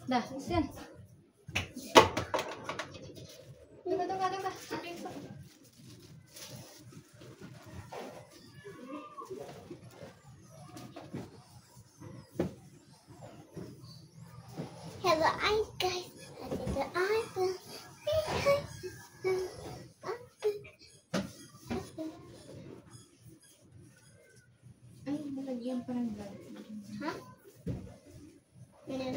Dah, yan. Tunggu. Hello, guys. Ay, nalagyan pa ng vlog. Ha? Ganun.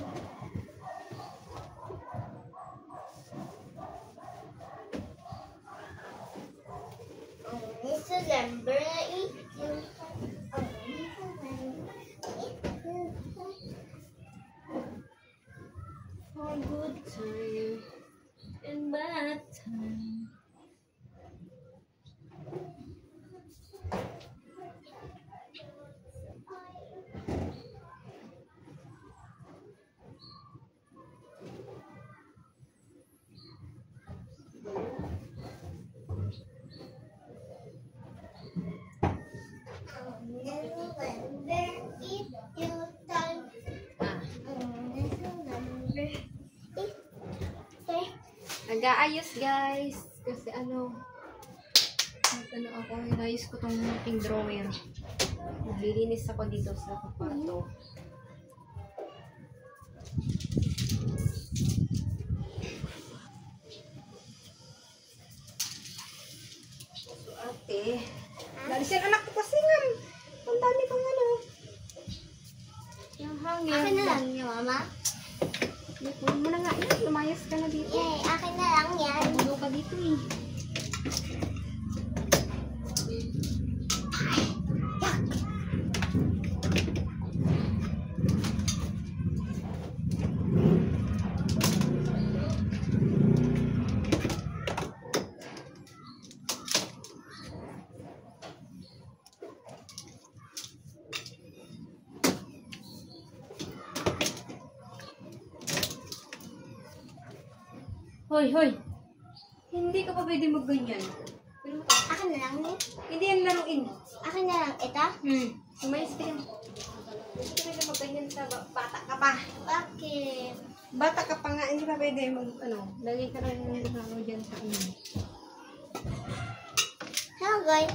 This is number 18. For good time and bad time. Nag-aayos guys kasi ano ako, inayos ko tong aking drawer. Naglilinis ako dito sa kwarto. So ate, lalis yan anak ko kasi nga. Ang dami kong ano. Yung hangin. Akin na lang niya, mama. Puno mo na nga yan. Lumayas ka na dito. Yay, akin na lang yan. Puno ka dito eh. Hoy. Hindi ka pa pwede mag-ganyan. Akin na lang niya. Hindi yan laruin. Akin na lang ito. Umayos ka yan. Hindi ka pwede mag-ganyan sa bata ka pa. Bakit? Bata ka pa nga, hindi pa pwede lagay ka lang ng dyan sa inyo. Hello, guys.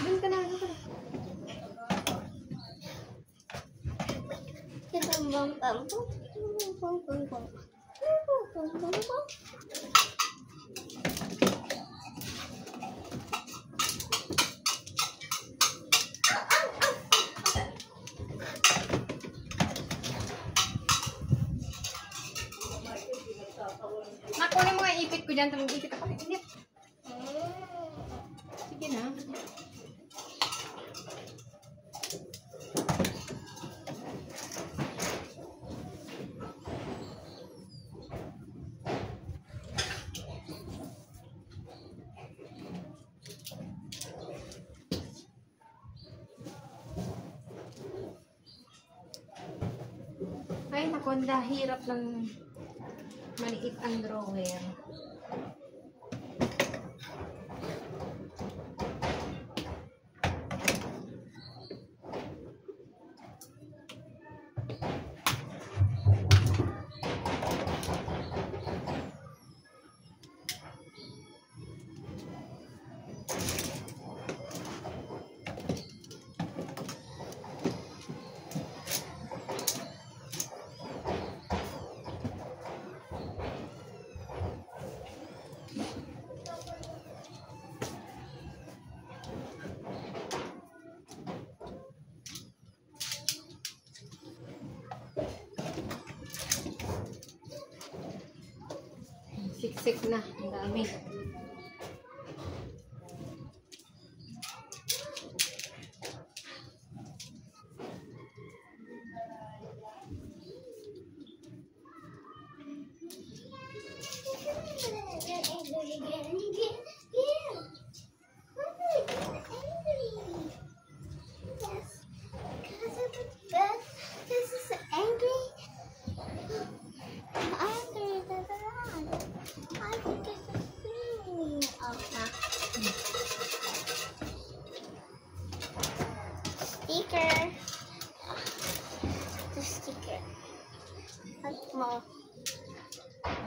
Doon ka na. Nakunin mo nga ipit ko dyan. Tamang ipit ako. Inip. Sige na. Ay, nakonda. Hirap lang maliit ang drawer. Siksik na. Ang dami. Mo.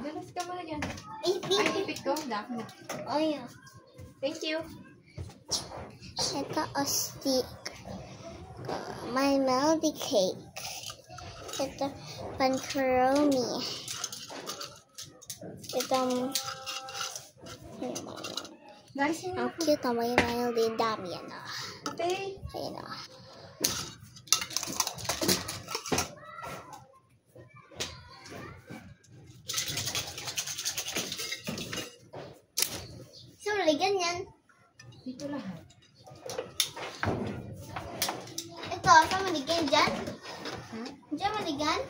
Dalas ka muna yan. Ay, Ay, ipit ko. Dami na. Oh, yeah. Thank you. Ito o stick. My melody cake. Ito pancroni. Ito Dalas mo ang cute o may melody. Dami yan o. Okay. Ayan o. So, maligan yan. Dito lahat. Ito, saan maligan dyan? Ha? Diyan maligan?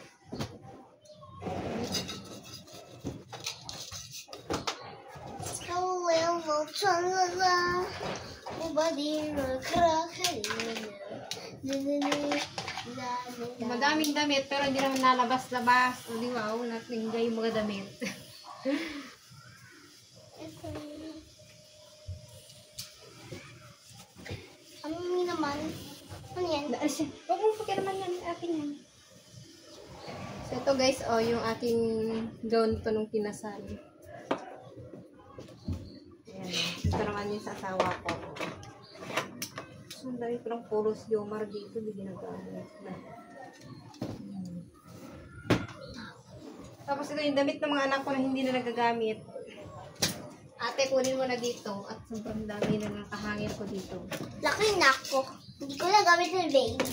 Madaming damit pero hindi naman nalabas-labas. O di wow, natingga yung mga damit. Ano naman? Ano yan? Huwag mo pagkiraman yan, akin yan. So ito guys, oh, yung aking gown pa nung kinasal. Ayan, ito naman yung sa asawa ko. So, ang dami ko lang puro si Yomar dito, hindi ginagamit na. Tapos ito yung damit ng mga anak ko na hindi na nagagamit. Ate, kunin mo na dito at sobrang dami na nakahangin ko dito. Laki na ako. Hindi ko na gamit ng baby.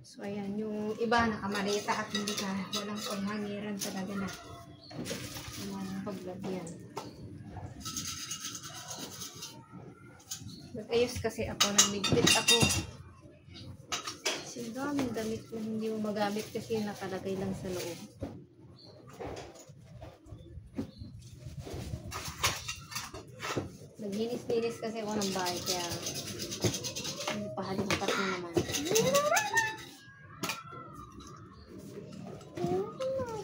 So, ayan, yung iba nakamarita at hindi ka, walang panghangiran talaga na. Yung paglagyan. Nag-ayos kasi ako, nagligpit ako. Kasi daming damit na hindi mo magamit kasi nakalagay lang sa loob. Naglinis-linis kasi ako ng bahay, kaya hindi pa halimutat mo naman.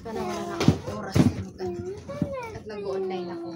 Sana wala na akong oras na at nag-online ako.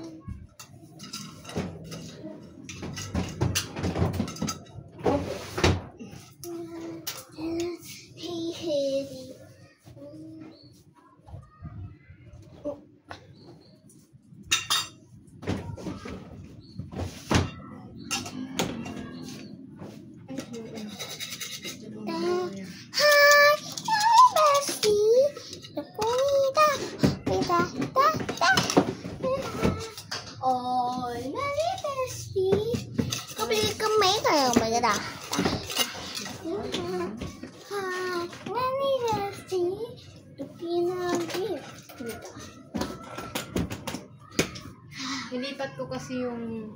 Nilipat ko kasi yung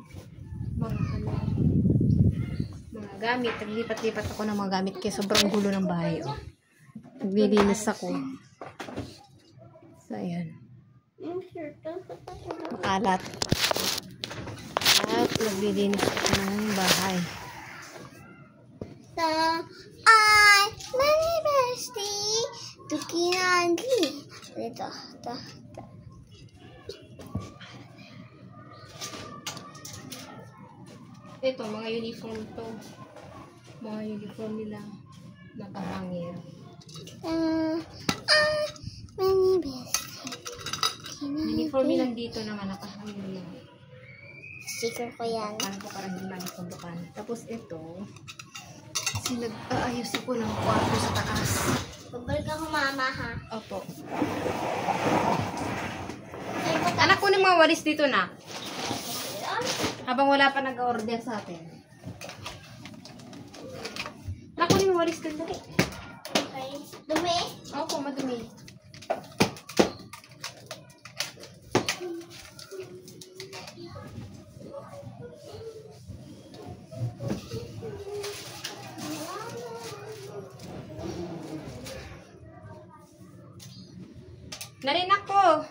mga mga gamit. Naglipat-lipat ako ng mga gamit kaya sobrang gulo ng bahay. Oh. Naglilinis ako. So, ayan. Makalat. At naglilinis ako ng bahay. Many bestie, tukinandi. Ito. Ito, mga uniform to. Mga uniform nila. Nakahangir. Many bestie. Uniform nilang dito naman nakahangir yan. Sticker ko yan. Parang ko parang hindi manikumbukan. Tapos ito, kasi nag-aayos ako ng kwarto sa taas. Babalik ako mama ha. Opo. Anak ko ng mga walis dito na. Habang wala pa nag-order sa atin. Anak ko ng walis dito. Okay. Dumi? Opo, madumi. Narin ako.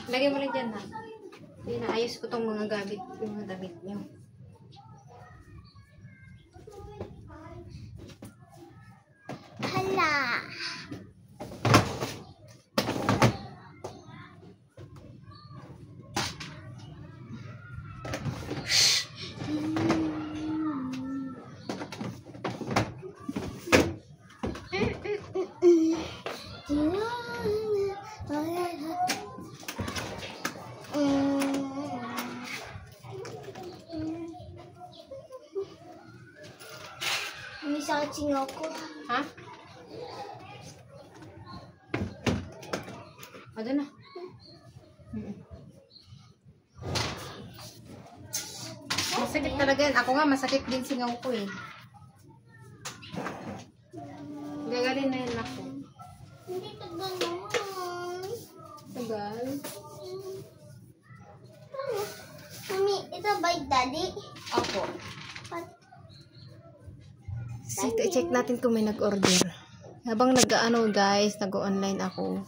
Lagay mo lang dyan ha. Inaayos ko tong mga gamit, yung mga damit niyo. Hala. May sakit singaw ko. Ha? O, doon na. Masakit talaga yan. Ako nga, masakit din singaw ko eh. Gagalin na yan ako. Hindi tagal naman. Tagal? Mami, ito ba yung daddy? Opo. Check natin kung may nag-order. Habang nag-ano guys, nag-online ako.